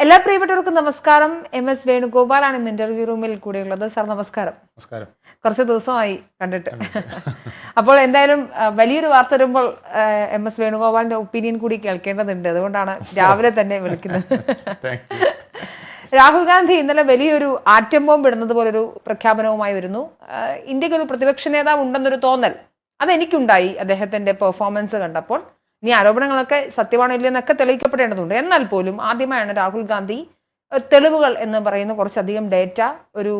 എല്ലാ പ്രിയപ്പെട്ടവർക്കും നമസ്കാരം. MS വേണുഗോപാലാണ് ഇന്ന് ഇന്റർവ്യൂ റൂമിൽ കൂടെയുള്ളത്. സാർ നമസ്കാരം. നമസ്കാരം. കുറച്ച് ദിവസമായി കണ്ടിട്ട്. അപ്പോൾ എന്തായാലും വലിയൊരു വാർത്ത വരുമ്പോൾ MS വേണുഗോപാലിന്റെ ഒപ്പീനിയൻ കൂടി കേൾക്കേണ്ടതുണ്ട്. അതുകൊണ്ടാണ് രാവിലെ തന്നെ വിളിക്കുന്നത്. രാഹുൽ ഗാന്ധി ഇന്നലെ വലിയൊരു ആറ്റം ബോംബ് ഇടുന്നത് പോലൊരു പ്രഖ്യാപനവുമായി വരുന്നു. ഇന്ത്യക്ക് ഒരു പ്രതിപക്ഷ നേതാവ് ഉണ്ടെന്നൊരു തോന്നൽ അതെനിക്കുണ്ടായി അദ്ദേഹത്തിന്റെ പെർഫോമൻസ് കണ്ടപ്പോൾ. ഇനി ആരോപണങ്ങളൊക്കെ സത്യമാണോ ഇല്ലെന്നൊക്കെ തെളിയിക്കപ്പെടേണ്ടതുണ്ട്. എന്നാൽ പോലും ആദ്യമായാണ് രാഹുൽ ഗാന്ധി തെളിവുകൾ എന്ന് പറയുന്ന കുറച്ചധികം ഡേറ്റ ഒരു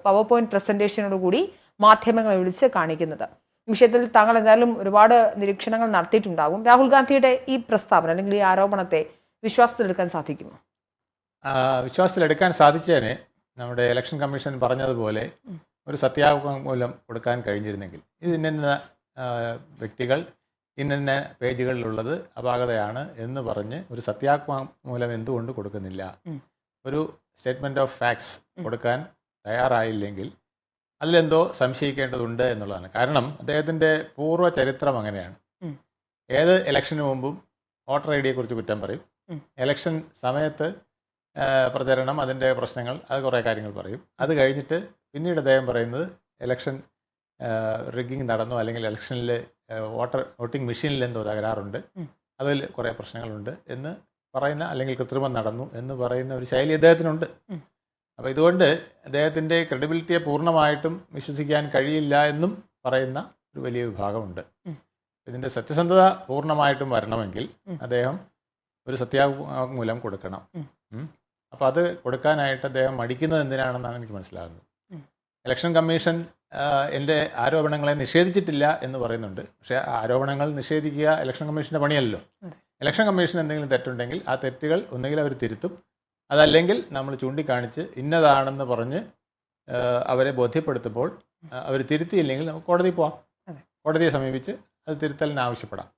പവർ പോയിന്റ് പ്രസന്റേഷനോട് കൂടി മാധ്യമങ്ങളെ വിളിച്ച് കാണിക്കുന്നത്. വിഷയത്തിൽ താങ്കൾ എന്തായാലും ഒരുപാട് നിരീക്ഷണങ്ങൾ നടത്തിയിട്ടുണ്ടാകും. രാഹുൽ ഗാന്ധിയുടെ ഈ പ്രസ്താവന അല്ലെങ്കിൽ ഈ ആരോപണത്തെ വിശ്വാസത്തിലെടുക്കാൻ സാധിക്കുമോ? വിശ്വാസത്തിലെടുക്കാൻ സാധിച്ചതിന് നമ്മുടെ ഇലക്ഷൻ കമ്മീഷൻ പറഞ്ഞതുപോലെ ഒരു സത്യാവാങ്മൂലം കൊടുക്കാൻ കഴിഞ്ഞിരുന്നെങ്കിൽ ഇന്ന വ്യക്തികൾ ഇന്ന പേജുകളിലുള്ളത് അപാകതയാണ് എന്ന് പറഞ്ഞ് ഒരു സത്യാവാങ്മൂലം എന്തുകൊണ്ട് കൊടുക്കുന്നില്ല, ഒരു സ്റ്റേറ്റ്മെന്റ് ഓഫ് ഫാക്ട്സ് കൊടുക്കാൻ തയ്യാറായില്ലെങ്കിൽ അതിലെന്തോ സംശയിക്കേണ്ടതുണ്ട് എന്നുള്ളതാണ്. കാരണം അദ്ദേഹത്തിൻ്റെ പൂർവ്വ ചരിത്രം അങ്ങനെയാണ്. ഏത് ഇലക്ഷന് മുമ്പും വോട്ടർ ഐ ഡിയെ കുറിച്ച് കുറ്റം പറയും, ഇലക്ഷൻ സമയത്ത് പ്രചരണം, അതിൻ്റെ പ്രശ്നങ്ങൾ, അത് കുറേ കാര്യങ്ങൾ പറയും. അത് കഴിഞ്ഞിട്ട് പിന്നീട് അദ്ദേഹം പറയുന്നത് ഇലക്ഷൻ റിഗ്ഗിങ് നടന്നു, അല്ലെങ്കിൽ ഇലക്ഷനിൽ വോട്ടിംഗ് മെഷീനിൽ എന്തോ തകരാറുണ്ട്, അതിൽ കുറേ പ്രശ്നങ്ങളുണ്ട് എന്ന് പറയുന്ന, അല്ലെങ്കിൽ കൃത്രിമം നടന്നു എന്ന് പറയുന്ന ഒരു ശൈലി അദ്ദേഹത്തിനുണ്ട്. അപ്പോൾ ഇതുകൊണ്ട് അദ്ദേഹത്തിൻ്റെ ക്രെഡിബിലിറ്റിയെ പൂർണ്ണമായിട്ടും വിശ്വസിക്കാൻ കഴിയില്ല എന്നും പറയുന്ന ഒരു വലിയ വിഭാഗമുണ്ട്. ഇതിൻ്റെ സത്യസന്ധത പൂർണ്ണമായിട്ടും വരണമെങ്കിൽ അദ്ദേഹം ഒരു സത്യാവാങ്മൂലം കൊടുക്കണം. അപ്പോൾ അത് കൊടുക്കാനായിട്ട് അദ്ദേഹം മടിക്കുന്നത് എന്തിനാണെന്നാണ് എനിക്ക് മനസ്സിലാകുന്നത്. ഇലക്ഷൻ കമ്മീഷൻ എൻ്റെ ആരോപണങ്ങളെ നിഷേധിച്ചിട്ടില്ല എന്ന് പറയുന്നുണ്ട്. പക്ഷേ ആരോപണങ്ങൾ നിഷേധിക്കുക ഇലക്ഷൻ കമ്മീഷൻ്റെ പണിയല്ലോ. ഇലക്ഷൻ കമ്മീഷൻ എന്തെങ്കിലും തെറ്റുണ്ടെങ്കിൽ ആ തെറ്റുകൾ ഒന്നുകിൽ അവർ തിരുത്തും, അതല്ലെങ്കിൽ നമ്മൾ ചൂണ്ടിക്കാണിച്ച് ഇന്നതാണെന്ന് പറഞ്ഞ് അവരെ ബോധ്യപ്പെടുത്തുമ്പോൾ അവർ തിരുത്തിയില്ലെങ്കിൽ നമുക്ക് കോടതിയിൽ പോവാം, കോടതിയെ സമീപിച്ച് അത് തിരുത്തലിന് ആവശ്യപ്പെടാം.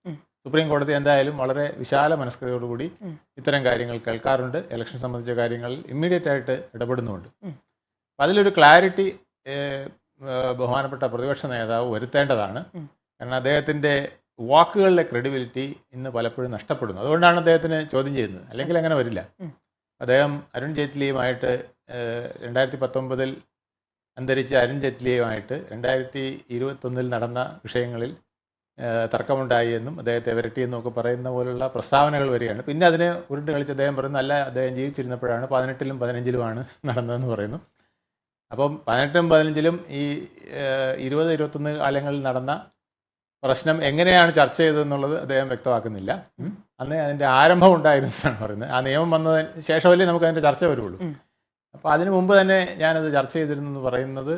സുപ്രീം കോടതി എന്തായാലും വളരെ വിശാല മനസ്കതയോടുകൂടി ഇത്തരം കാര്യങ്ങൾ കേൾക്കാറുണ്ട്. ഇലക്ഷൻ സംബന്ധിച്ച കാര്യങ്ങളിൽ ഇമ്മീഡിയറ്റ് ആയിട്ട് ഇടപെടുന്നുമുണ്ട്. അപ്പം അതിലൊരു ക്ലാരിറ്റി ബഹുമാനപ്പെട്ട പ്രതിപക്ഷ നേതാവ് വരുത്തേണ്ടതാണ്. കാരണം അദ്ദേഹത്തിൻ്റെ വാക്കുകളിലെ ക്രെഡിബിലിറ്റി ഇന്ന് പലപ്പോഴും നഷ്ടപ്പെടുന്നു. അതുകൊണ്ടാണ് അദ്ദേഹത്തിന് ചോദ്യം ചെയ്യുന്നത്, അല്ലെങ്കിൽ അങ്ങനെ വരില്ല. അദ്ദേഹം അരുൺ ജെയ്റ്റ്ലിയുമായിട്ട് 2019 അന്തരിച്ച അരുൺ ജെയ്റ്റ്ലിയുമായിട്ട് 2021 നടന്ന വിഷയങ്ങളിൽ തർക്കമുണ്ടായി എന്നും അദ്ദേഹത്തെ വിരട്ടിയെന്നും ഒക്കെ പറയുന്ന പോലുള്ള പ്രസ്താവനകൾ വരികയാണ്. പിന്നെ അതിനെ ഉരുണ്ട് കളിച്ച് അദ്ദേഹം പറയുന്നു, അല്ല, അദ്ദേഹം ജീവിച്ചിരുന്നപ്പോഴാണ് 18-ലും 15-ലും നടന്നതെന്ന് പറയുന്നു. അപ്പം 18-ലും 15-ലും ഈ 20-21 കാലങ്ങളിൽ നടന്ന പ്രശ്നം എങ്ങനെയാണ് ചർച്ച ചെയ്തതെന്നുള്ളത് അദ്ദേഹം വ്യക്തമാക്കുന്നില്ല. അന്ന് അതിൻ്റെ ആരംഭം ഉണ്ടായിരുന്നു എന്നാണ് പറയുന്നത്. ആ നിയമം വന്നതിന് ശേഷമല്ലേ നമുക്ക് അതിൻ്റെ ചർച്ച വരുള്ളൂ. അപ്പോൾ അതിനു മുമ്പ് തന്നെ ഞാനത് ചർച്ച ചെയ്തിരുന്നു എന്ന് പറയുന്നത്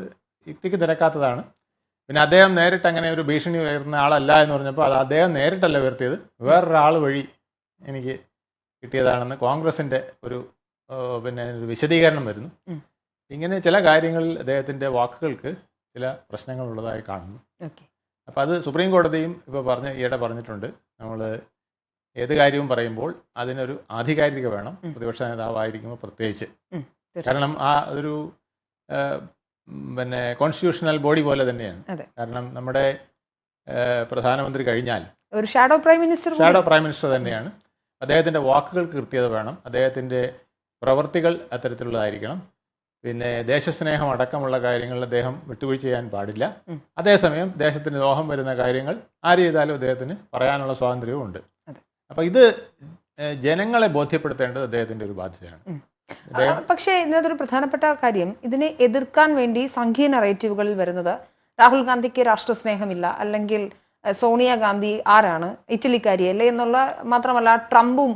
യുക്തിക്ക് നിരക്കാത്തതാണ്. പിന്നെ അദ്ദേഹം നേരിട്ട് അങ്ങനെ ഒരു ഭീഷണി ഉയർന്ന ആളല്ല എന്ന് പറഞ്ഞപ്പോൾ അത് അദ്ദേഹം നേരിട്ടല്ല ഉയർത്തിയത്, വേറൊരാൾ വഴി എനിക്ക് കിട്ടിയതാണെന്ന് കോൺഗ്രസിൻ്റെ ഒരു ഒരു വിശദീകരണം വരുന്നു. ഇങ്ങനെ ചില കാര്യങ്ങളിൽ അദ്ദേഹത്തിൻ്റെ വാക്കുകൾക്ക് ചില പ്രശ്നങ്ങളുള്ളതായി കാണുന്നു. അപ്പോൾ അത് സുപ്രീം കോടതിയും ഇപ്പോൾ ഈയിടെ പറഞ്ഞിട്ടുണ്ട്, നമ്മൾ ഏത് കാര്യവും പറയുമ്പോൾ അതിനൊരു ആധികാരികത വേണം, പ്രതിപക്ഷ നേതാവായിരിക്കുമ്പോൾ പ്രത്യേകിച്ച്. കാരണം ആ ഒരു കോൺസ്റ്റിറ്റ്യൂഷണൽ ബോഡി പോലെ തന്നെയാണ്. കാരണം നമ്മുടെ പ്രധാനമന്ത്രി കഴിഞ്ഞാൽ ഒരു ഷാഡോ പ്രൈം മിനിസ്റ്റർ തന്നെയാണ്. അദ്ദേഹത്തിൻ്റെ വാക്കുകൾക്ക് കൃത്യത വേണം, അദ്ദേഹത്തിൻ്റെ പ്രവർത്തികൾ അത്തരത്തിലുള്ളതായിരിക്കണം. പിന്നെ ദേശസ്നേഹം അടക്കമുള്ള കാര്യങ്ങളിൽ അദ്ദേഹം വിട്ടുവീഴ്ച ചെയ്യാൻ പാടില്ല. അതേസമയം ദേശത്തിന് ദോഷം വരുന്ന കാര്യങ്ങൾ ആര് ചെയ്താലും അദ്ദേഹത്തിന് പറയാനുള്ള സ്വാതന്ത്ര്യവും ഉണ്ട്. അപ്പോൾ ഇത് ജനങ്ങളെ ബോധ്യപ്പെടുത്തേണ്ടത് അദ്ദേഹത്തിൻ്റെ ഒരു ബാധ്യതയാണ്. പക്ഷേ ഇതിനകത്തൊരു പ്രധാനപ്പെട്ട കാര്യം, ഇതിനെ എതിർക്കാൻ വേണ്ടി സംഘീയ നറേറ്റീവുകളിൽ വരുന്നത് രാഹുൽ ഗാന്ധിക്ക് രാഷ്ട്രസ്നേഹമില്ല, അല്ലെങ്കിൽ സോണിയാഗാന്ധി ആരാണ്, ഇറ്റലിക്കാരിയല്ലേ എന്നുള്ള മാത്രമല്ല, ട്രംപും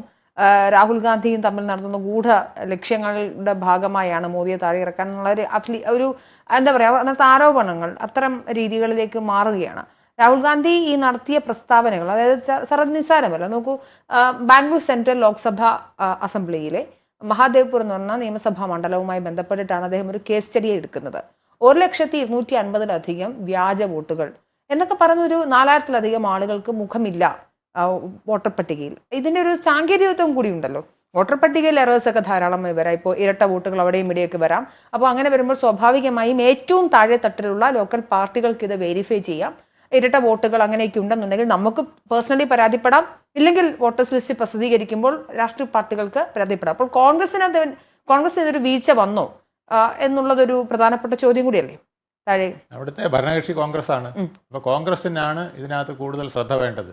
രാഹുൽ ഗാന്ധിയും തമ്മിൽ നടത്തുന്ന ഗൂഢ ലക്ഷ്യങ്ങളുടെ ഭാഗമായാണ് മോദിയെ താഴെ ഇറക്കാൻ എന്നുള്ള ഒരു എന്താ പറയുക, അന്നത്തെ ആരോപണങ്ങൾ അത്തരം രീതികളിലേക്ക് മാറുകയാണ്. രാഹുൽ ഗാന്ധി ഈ നടത്തിയ പ്രസ്താവനകൾ, അതായത് സർവ്വനിസ്സാരമല്ല. നോക്കൂ, ബാംഗ്ലൂർ സെൻട്രൽ ലോക്സഭ അസംബ്ലിയിലെ മഹാദേവ്പൂർ എന്ന് പറഞ്ഞ നിയമസഭാ മണ്ഡലവുമായി ബന്ധപ്പെട്ടിട്ടാണ് അദ്ദേഹം ഒരു കേസ് സ്റ്റഡി എടുക്കുന്നത്. 1,250,000 വ്യാജ വോട്ടുകൾ എന്നൊക്കെ പറയുന്ന ഒരു 4,000-ലധികം ആളുകൾക്ക് മുഖമില്ല വോട്ടർ പട്ടികയിൽ. ഇതിൻ്റെ ഒരു സാങ്കേതികത്വം കൂടി ഉണ്ടല്ലോ. വോട്ടർ പട്ടികയിൽ എറേഴ്സ് ഒക്കെ ധാരാളമായി വരാം. ഇപ്പോൾ ഇരട്ട വോട്ടുകൾ അവിടെയും ഇവിടെയൊക്കെ വരാം. അപ്പോൾ അങ്ങനെ വരുമ്പോൾ സ്വാഭാവികമായും ഏറ്റവും താഴെ തട്ടിലുള്ള ലോക്കൽ പാർട്ടികൾക്ക് ഇത് വെരിഫൈ ചെയ്യാം. ഇരട്ട വോട്ടുകൾ അങ്ങനെയൊക്കെ ഉണ്ടെന്നുണ്ടെങ്കിൽ നമുക്ക് പേഴ്സണലി പരാതിപ്പെടാം, ഇല്ലെങ്കിൽ വോട്ടേഴ്സ് ലിസ്റ്റ് പ്രസിദ്ധീകരിക്കുമ്പോൾ രാഷ്ട്രീയ പാർട്ടികൾക്ക് പരാതിപ്പെടാം. അപ്പോൾ കോൺഗ്രസിന് ഇതൊരു വീഴ്ച വന്നോ എന്നുള്ളതൊരു പ്രധാനപ്പെട്ട ചോദ്യം കൂടിയല്ലേ താഴെ. അവിടുത്തെ ഭരണകക്ഷി കോൺഗ്രസ് ആണ്. അപ്പൊ കോൺഗ്രസിനാണ് ഇതിനകത്ത് കൂടുതൽ ശ്രദ്ധ വേണ്ടത്.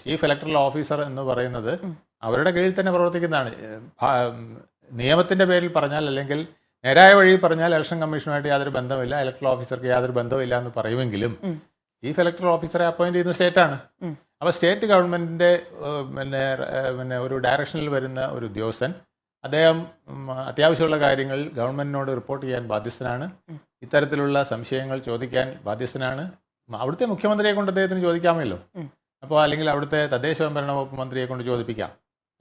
ചീഫ് ഇലക്ടറൽ ഓഫീസർ എന്ന് പറയുന്നത് അവരുടെ കീഴിൽ തന്നെ പ്രവർത്തിക്കുന്നതാണ്. നിയമത്തിന്റെ പേരിൽ പറഞ്ഞാൽ, അല്ലെങ്കിൽ നേരായ വഴി പറഞ്ഞാൽ ഇലക്ഷൻ കമ്മീഷനുമായിട്ട് യാതൊരു ബന്ധമില്ല, ഇലക്ടറൽ ഓഫീസർക്ക് യാതൊരു ബന്ധമില്ല എന്ന് പറയുമെങ്കിലും ചീഫ് ഇലക്ടറൽ ഓഫീസറെ അപ്പോയിന്റ് ചെയ്യുന്ന സ്റ്റേറ്റ് ആണ്. അപ്പോൾ സ്റ്റേറ്റ് ഗവൺമെന്റിന്റെ പിന്നെ ഒരു ഡയറക്ഷനിൽ വരുന്ന ഒരു ഉദ്യോഗസ്ഥൻ, അദ്ദേഹം അത്യാവശ്യമുള്ള കാര്യങ്ങൾ ഗവൺമെന്റിനോട് റിപ്പോർട്ട് ചെയ്യാൻ ബാധ്യസ്ഥനാണ്. ഇത്തരത്തിലുള്ള സംശയങ്ങൾ ചോദിക്കാൻ ബാധ്യസ്ഥനാണ്. അവിടുത്തെ മുഖ്യമന്ത്രിയെ കൊണ്ട് അദ്ദേഹത്തിന് ചോദിക്കാമല്ലോ. അപ്പോൾ അല്ലെങ്കിൽ അവിടുത്തെ തദ്ദേശ സ്വയംഭരണ വകുപ്പ് മന്ത്രിയെ കൊണ്ട് ചോദിപ്പിക്കാം,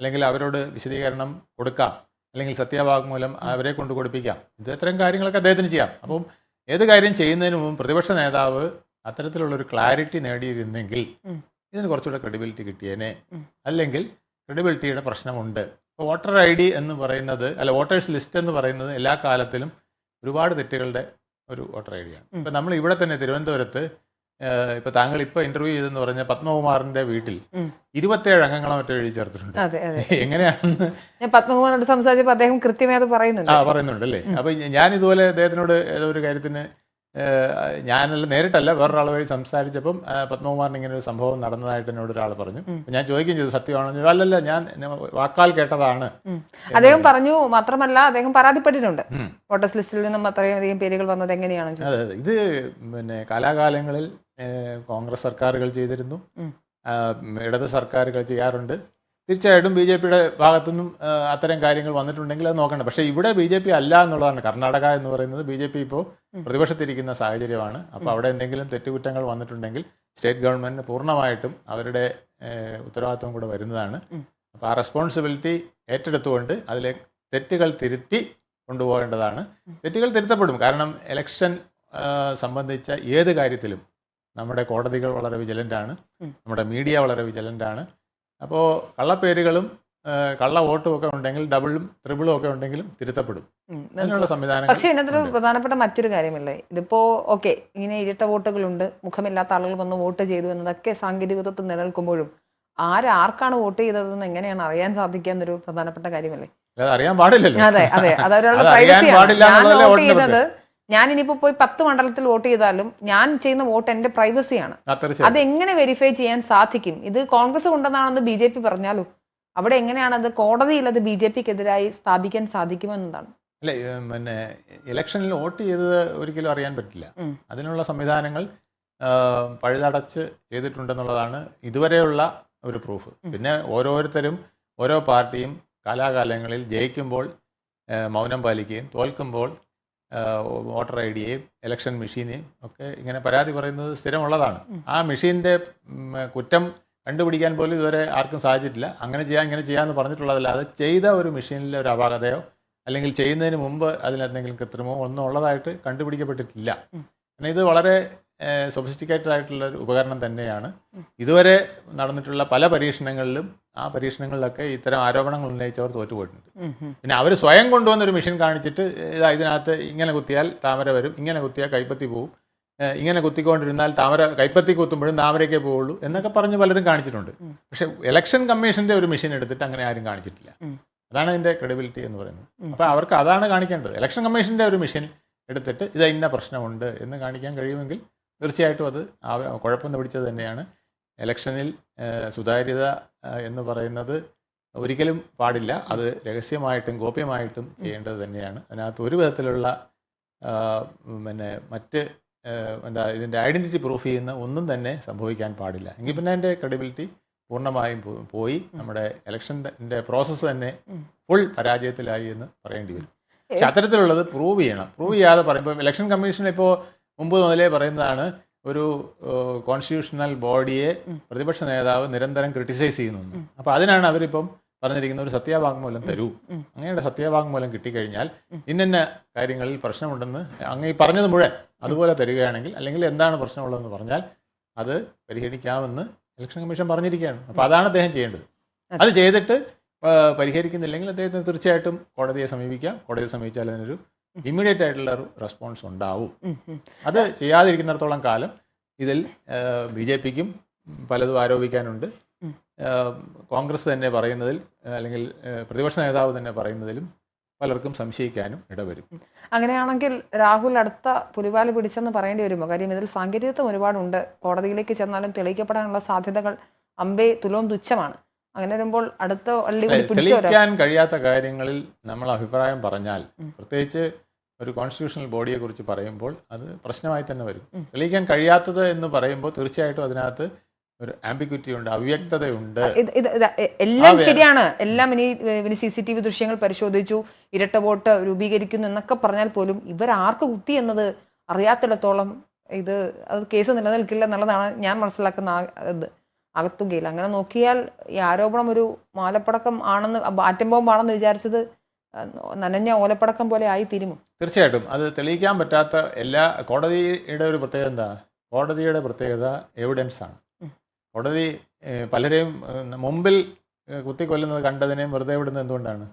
അല്ലെങ്കിൽ അവരോട് വിശദീകരണം കൊടുക്കാം, അല്ലെങ്കിൽ സത്യവാങ്മൂലം അവരെ കൊണ്ട് കൊടുപ്പിക്കാം. ഇത്തരം കാര്യങ്ങളൊക്കെ അദ്ദേഹത്തിന് ചെയ്യാം. അപ്പം ഏത് കാര്യം ചെയ്യുന്നതിന് മുമ്പ് പ്രതിപക്ഷ നേതാവ് അത്തരത്തിലുള്ളൊരു ക്ലാരിറ്റി നേടിയിരുന്നെങ്കിൽ ഇതിന് കുറച്ചുകൂടെ ക്രെഡിബിലിറ്റി കിട്ടിയേനെ. അല്ലെങ്കിൽ ക്രെഡിബിലിറ്റിയുടെ പ്രശ്നമുണ്ട്. ഇപ്പോൾ വോട്ടർ ഐ ഡി എന്ന് പറയുന്നത്, അല്ല വോട്ടേഴ്സ് ലിസ്റ്റ് എന്ന് പറയുന്നത് എല്ലാ കാലത്തിലും ഒരുപാട് തെറ്റുകളുടെ ഒരു വോട്ടർ ഐ ഡിയാണ്. ഇപ്പം നമ്മൾ ഇവിടെ തന്നെ തിരുവനന്തപുരത്ത് ഇപ്പൊ താങ്കൾ ഇപ്പൊ ഇന്റർവ്യൂ ചെയ്തെന്ന് പറഞ്ഞ പത്മകുമാറിന്റെ വീട്ടിൽ 27 അംഗങ്ങളോ മറ്റോ എഴുതി ചേർത്തിട്ടുണ്ട്. എങ്ങനെയാണെന്ന് ഞാൻ പത്മകുമാറിനോട് സംസാരിച്ചപ്പോൾ അദ്ദേഹം കൃത്യമായി അത് പറയുന്നുണ്ട് അല്ലേ. അപ്പൊ ഞാൻ ഇതുപോലെ അദ്ദേഹത്തിനോട് ഏതോ ഒരു കാര്യത്തിന് ഞാനല്ല, നേരിട്ടല്ല, വേറൊരാൾ വഴി സംസാരിച്ചപ്പം പത്മകുമാറിന് ഇങ്ങനെ ഒരു സംഭവം നടന്നതായിട്ട് എന്നോട് ഒരാൾ പറഞ്ഞു. ഞാൻ ചോദിക്കുകയും ചെയ്തു സത്യമാണോ. അല്ലല്ല, ഞാൻ വാക്കാൽ കേട്ടതാണ് അദ്ദേഹം പറഞ്ഞു. മാത്രമല്ല അദ്ദേഹം പരാതിപ്പെട്ടിട്ടുണ്ട്, വോട്ടേഴ്സ് ലിസ്റ്റിൽ നിന്നും അത്രയധികം പേരുകൾ വന്നത് എങ്ങനെയാണ്. അതെ, ഇത് പിന്നെ കാലാകാലങ്ങളിൽ കോൺഗ്രസ് സർക്കാരുകൾ ചെയ്തിരുന്നു, ഇടത് സർക്കാരുകൾ ചെയ്യാറുണ്ട്. തീർച്ചയായിട്ടും ബി ജെ പിയുടെ ഭാഗത്തുനിന്നും അത്തരം കാര്യങ്ങൾ വന്നിട്ടുണ്ടെങ്കിൽ അത് നോക്കണം. പക്ഷേ ഇവിടെ ബി ജെ പി അല്ല എന്നുള്ളതാണ്. കർണാടക എന്ന് പറയുന്നത് ബി ജെ പി ഇപ്പോൾ പ്രതിപക്ഷത്തിരിക്കുന്ന സാഹചര്യമാണ്. അപ്പോൾ അവിടെ എന്തെങ്കിലും തെറ്റുകുറ്റങ്ങൾ വന്നിട്ടുണ്ടെങ്കിൽ സ്റ്റേറ്റ് ഗവൺമെൻറ്റിന് പൂർണ്ണമായിട്ടും അവരുടെ ഉത്തരവാദിത്വം കൂടെ വരുന്നതാണ്. അപ്പോൾ ആ റെസ്പോൺസിബിലിറ്റി ഏറ്റെടുത്തുകൊണ്ട് അതിലെ തെറ്റുകൾ തിരുത്തി കൊണ്ടുപോകേണ്ടതാണ്. തെറ്റുകൾ തിരുത്തപ്പെടും. കാരണം ഇലക്ഷൻ സംബന്ധിച്ച ഏത് കാര്യത്തിലും നമ്മുടെ കോടതികൾ വളരെ വിജിലൻ്റാണ്, നമ്മുടെ മീഡിയ വളരെ വിജിലൻ്റാണ്. അപ്പോൾ കള്ളപ്പേരുകളും കള്ള വോട്ടും ഒക്കെ ഉണ്ടെങ്കിൽ ഡബിളും ട്രിപ്പിളും ഒക്കെ ഉണ്ടെങ്കിലും തിരുത്തപ്പെടും. അതിനുള്ള സംവിധാനം. പക്ഷേ ഇതിനകത്തൊരു പ്രധാനപ്പെട്ട മറ്റൊരു കാര്യമല്ലേ, ഇതിപ്പോ ഓക്കെ ഇങ്ങനെ ഇരട്ട വോട്ടുകളുണ്ട്, മുഖമില്ലാത്ത ആളുകൾ വന്ന് വോട്ട് ചെയ്തു എന്നതൊക്കെ സാങ്കേതികത്വത്തിൽ നിലനിൽക്കുമ്പോഴും ആർക്കാണ് വോട്ട് ചെയ്തതെന്ന് എങ്ങനെയാണ് അറിയാൻ സാധിക്കുക എന്നൊരു പ്രധാനപ്പെട്ട കാര്യമല്ലേ. അറിയാൻ പാടില്ലല്ലോ. അതെ അതെ, അതൊരാളുടെ പ്രൈവസിയാണ്. ഞാൻ വോട്ട് ചെയ്യുന്നത്, ഞാൻ ഇനിയിപ്പോ പോയി 10 മണ്ഡലത്തിൽ വോട്ട് ചെയ്താലും ഞാൻ ചെയ്യുന്ന വോട്ട് എന്റെ പ്രൈവസിയാണ്. അത് എങ്ങനെ വെരിഫൈ ചെയ്യാൻ സാധിക്കും? ഇത് കോൺഗ്രസ് കൊണ്ടുവന്നാണെന്ന് ബി ജെ പി പറഞ്ഞാലോ അവിടെ എങ്ങനെയാണ് അത് കോടതിയിൽ അത് ബി ജെ പിക്കെതിരായി സ്ഥാപിക്കാൻ സാധിക്കുമെന്നതാണ്. അല്ലെ, പിന്നെ ഇലക്ഷനിൽ വോട്ട് ചെയ്തത് ഒരിക്കലും അറിയാൻ പറ്റില്ല. അതിനുള്ള സംവിധാനങ്ങൾ പഴുതടച്ച് ചെയ്തിട്ടുണ്ടെന്നുള്ളതാണ് ഇതുവരെയുള്ള ഒരു പ്രൂഫ്. പിന്നെ ഓരോരുത്തരും ഓരോ പാർട്ടിയും കാലാകാലങ്ങളിൽ ജയിക്കുമ്പോൾ മൗനം പാലിക്കുകയും തോൽക്കുമ്പോൾ വോട്ടർ ഐ ഡിയെയും ഇലക്ഷൻ മെഷീനെയും ഒക്കെ ഇങ്ങനെ പരാതി പറയുന്നത് സ്ഥിരമുള്ളതാണ്. ആ മെഷീൻ്റെ കുറ്റം കണ്ടുപിടിക്കാൻ പോലും ഇതുവരെ ആർക്കും സാധിച്ചിട്ടില്ല. അങ്ങനെ ചെയ്യാം ഇങ്ങനെ ചെയ്യാമെന്ന് പറഞ്ഞിട്ടുള്ളതല്ലാതെ ചെയ്ത ഒരു മെഷീനിലെ ഒരു അപാകതയോ അല്ലെങ്കിൽ ചെയ്യുന്നതിന് മുമ്പ് അതിലെന്തെങ്കിലും കൃത്രിമോ ഒന്നും ഉള്ളതായിട്ട് കണ്ടുപിടിക്കപ്പെട്ടിട്ടില്ല. കാരണം ഇത് വളരെ സൊഫിസ്റ്റിക്കേറ്റഡ് ആയിട്ടുള്ള ഒരു ഉപകരണം തന്നെയാണ്. ഇതുവരെ നടന്നിട്ടുള്ള പല പരീക്ഷണങ്ങളിലും ആ പരീക്ഷണങ്ങളിലൊക്കെ ഇത്തരം ആരോപണങ്ങൾ ഉന്നയിച്ചവർ തോറ്റുപോയിട്ടുണ്ട്. പിന്നെ അവർ സ്വയം കൊണ്ടുവന്നൊരു മെഷീൻ കാണിച്ചിട്ട് ഇതിനകത്ത് ഇങ്ങനെ കുത്തിയാൽ താമര വരും, ഇങ്ങനെ കുത്തിയാൽ കൈപ്പത്തി പോവും, ഇങ്ങനെ കുത്തിക്കൊണ്ടിരുന്നാൽ താമര കൈപ്പത്തി കുത്തുമ്പോഴും താമരയ്ക്കേ പോവുള്ളൂ എന്നൊക്കെ പറഞ്ഞ് പലരും കാണിച്ചിട്ടുണ്ട്. പക്ഷെ ഇലക്ഷൻ കമ്മീഷന്റെ ഒരു മെഷീൻ എടുത്തിട്ട് അങ്ങനെ ആരും കാണിച്ചിട്ടില്ല. അതാണ് അതിൻ്റെ ക്രെഡിബിലിറ്റി എന്ന് പറയുന്നത്. അപ്പോൾ അവർക്ക് അതാണ് കാണിക്കേണ്ടത്. ഇലക്ഷൻ കമ്മീഷന്റെ ഒരു മെഷീൻ എടുത്തിട്ട് ഇത് ഇന്ന പ്രശ്നമുണ്ട് എന്ന് കാണിക്കാൻ കഴിയുമെങ്കിൽ തീർച്ചയായിട്ടും അത് കുഴപ്പം പിടിച്ചത് തന്നെയാണ്. ഇലക്ഷനിൽ സുതാര്യത എന്ന് പറയുന്നത് ഒരിക്കലും പാടില്ല. അത് രഹസ്യമായിട്ടും ഗോപ്യമായിട്ടും ചെയ്യേണ്ടത് തന്നെയാണ്. അതിനകത്ത് ഒരു വിധത്തിലുള്ള പിന്നെ മറ്റ് ഇതിൻ്റെ ഐഡൻറ്റിറ്റി പ്രൂഫ് ചെയ്യുന്ന ഒന്നും തന്നെ സംഭവിക്കാൻ പാടില്ല. എങ്കിൽ പിന്നെ അതിൻ്റെ ക്രെഡിബിലിറ്റി പൂർണ്ണമായും പോയി നമ്മുടെ ഇലക്ഷൻ്റെ പ്രോസസ്സ് തന്നെ ഫുൾ പരാജയത്തിലായി എന്ന് പറയേണ്ടി വരും. പക്ഷെ അത്തരത്തിലുള്ളത് പ്രൂവ് ചെയ്യണം. പ്രൂവ് ചെയ്യാതെ പറയുമ്പോൾ ഇലക്ഷൻ കമ്മീഷൻ ഇപ്പോൾ മുമ്പ് മുതലേ പറയുന്നതാണ്, ഒരു കോൺസ്റ്റിറ്റ്യൂഷണൽ ബോഡിയെ പ്രതിപക്ഷ നേതാവ് നിരന്തരം ക്രിട്ടിസൈസ് ചെയ്യുന്നു. അപ്പോൾ അതിനാണ് അവരിപ്പം പറഞ്ഞിരിക്കുന്ന ഒരു സത്യവാങ്മൂലം തരൂ. അങ്ങയുടെ സത്യവാങ്മൂലം കിട്ടിക്കഴിഞ്ഞാൽ ഇന്ന കാര്യങ്ങളിൽ പ്രശ്നമുണ്ടെന്ന് അങ്ങ് ഈ പറഞ്ഞത് മുഴുവൻ അതുപോലെ തരികയാണെങ്കിൽ, അല്ലെങ്കിൽ എന്താണ് പ്രശ്നമുള്ളതെന്ന് പറഞ്ഞാൽ അത് പരിഹരിക്കാമെന്ന് ഇലക്ഷൻ കമ്മീഷൻ പറഞ്ഞിരിക്കുകയാണ്. അപ്പോൾ അതാണ് അദ്ദേഹം ചെയ്യേണ്ടത്. അത് ചെയ്തിട്ട് പരിഹരിക്കുന്നില്ലെങ്കിൽ അദ്ദേഹത്തിന് തീർച്ചയായിട്ടും കോടതിയെ സമീപിക്കാം. കോടതിയെ സമീപിച്ചാൽ അതിനൊരു ഇമ്മീഡിയറ്റ് ആയിട്ടുള്ള ഒരു റെസ്പോൺസ് ഉണ്ടാവും. അത് ചെയ്യാതിരിക്കുന്നിടത്തോളം കാലം ഇതിൽ BJPക്കും പലതും ആരോപിക്കാനുണ്ട്. കോൺഗ്രസ് തന്നെ പറയുന്നതിൽ അല്ലെങ്കിൽ പ്രതിപക്ഷ നേതാവ് തന്നെ പറയുന്നതിലും പലർക്കും സംശയിക്കാനും ഇടവരും. അങ്ങനെയാണെങ്കിൽ രാഹുൽ അടുത്ത പുലിവാല് പിടിച്ചെന്ന് പറയേണ്ടി വരുമോ? കാര്യം ഇതിൽ സാങ്കേതികത്വം ഒരുപാടുണ്ട്. കോടതിയിലേക്ക് ചെന്നാലും തെളിയിക്കപ്പെടാനുള്ള സാധ്യതകൾ അമ്പേ തുലോം തുച്ഛമാണ്. അങ്ങനെ വരുമ്പോൾ അടുത്ത വള്ളി കൂടി പിടിച്ചോ? തെളിയിക്കാൻ കഴിയാത്ത കാര്യങ്ങളിൽ നമ്മൾ അഭിപ്രായം പറഞ്ഞാൽ, പ്രത്യേകിച്ച് ഒരു കോൺസ്റ്റിറ്റ്യൂഷണൽ ബോഡിയെ കുറിച്ച് പറയുമ്പോൾ അത് പ്രശ്നമായി തന്നെ വരും. തെളിയിക്കാൻ കഴിയാത്തത് എന്ന് പറയുമ്പോൾ തീർച്ചയായിട്ടും അതിനകത്ത് ഒരു ആംബിഗ്വിറ്റി ഉണ്ട്, അവ്യക്തതയുണ്ട്. എല്ലാം ശരിയാണ്. എല്ലാം ഇനി CCTV ദൃശ്യങ്ങൾ പരിശോധിച്ചു, ഇരട്ട വോട്ട് രൂപീകരിക്കുന്നു എന്നൊക്കെ പറഞ്ഞാൽ പോലും ഇവർ ആർക്ക് കുത്തി എന്നത് അറിയാത്തിടത്തോളം അത് കേസ് നിലനിൽക്കില്ല എന്നുള്ളതാണ് ഞാൻ മനസ്സിലാക്കുന്ന ഇത് അകത്തുകയില്ല. അങ്ങനെ നോക്കിയാൽ ഈ ആരോപണം ഒരു മാലപ്പടക്കം ആണെന്ന്, ആറ്റം ബോംബാണെന്ന് വിചാരിച്ചത് നനഞ്ഞ ഓലപ്പടക്കം പോലെ ആയി തീരുമോ? തീർച്ചയായിട്ടും അത് തെളിയിക്കാൻ പറ്റാത്ത കോടതിയുടെ ഒരു പ്രത്യേകത എന്താ? കോടതിയുടെ പ്രത്യേകത എവിഡൻസ് ആണ്. കോടതി പലരെയും മുമ്പിൽ കുത്തിക്കൊല്ലുന്നത് കണ്ടതിനെ വെറുതെ വിടുന്നത് എന്തുകൊണ്ടാണ്?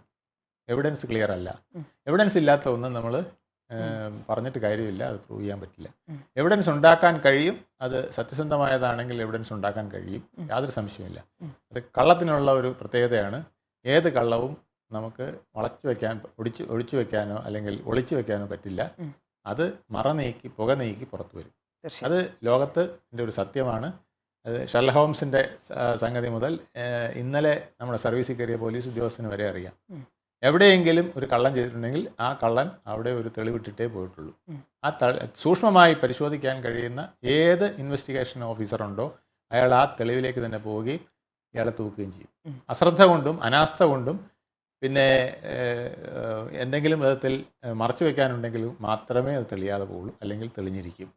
എവിഡൻസ് ക്ലിയർ അല്ല. എവിഡൻസ് ഇല്ലാത്ത ഒന്നും നമ്മൾ പറഞ്ഞിട്ട് കാര്യമില്ല, അത് പ്രൂവ് ചെയ്യാൻ പറ്റില്ല. എവിഡൻസ് ഉണ്ടാക്കാൻ കഴിയും, അത് സത്യസന്ധമായതാണെങ്കിൽ എവിഡൻസ് ഉണ്ടാക്കാൻ കഴിയും, യാതൊരു സംശയമില്ല. അത് കള്ളത്തിനുള്ള ഒരു പ്രത്യേകതയാണ്. ഏത് കള്ളവും നമുക്ക് ഒളിച്ചു വെക്കാനോ അല്ലെങ്കിൽ ഒളിച്ചു വെക്കാനോ പറ്റില്ല. അത് മറ നീക്കി പുക നീക്കി പുറത്തു വരും. അത് ലോകത്തിൻ്റെ ഒരു സത്യമാണ്. അത് ഷെർലക് ഹോംസിൻ്റെ സംഗതി മുതൽ ഇന്നലെ നമ്മുടെ സർവീസിൽ കയറിയ പോലീസ് ഉദ്യോഗസ്ഥന് വരെ അറിയാം. എവിടെയെങ്കിലും ഒരു കള്ളൻ ചെയ്തിട്ടുണ്ടെങ്കിൽ ആ കള്ളൻ അവിടെ ഒരു തെളിവിട്ടിട്ടേ പോയിട്ടുള്ളൂ. ആ സൂക്ഷ്മമായി പരിശോധിക്കാൻ കഴിയുന്ന ഏത് ഇൻവെസ്റ്റിഗേഷൻ ഓഫീസറുണ്ടോ അയാൾ ആ തെളിവിലേക്ക് തന്നെ പോവുകയും ഇയാളെ തൂക്കുകയും ചെയ്യും. അശ്രദ്ധ കൊണ്ടും അനാസ്ഥ കൊണ്ടും പിന്നെ എന്തെങ്കിലും വിധത്തിൽ മറച്ചു വെക്കാനുണ്ടെങ്കിലും മാത്രമേ അത് തെളിയാതെ പോകുള്ളൂ, അല്ലെങ്കിൽ തെളിഞ്ഞിരിക്കും.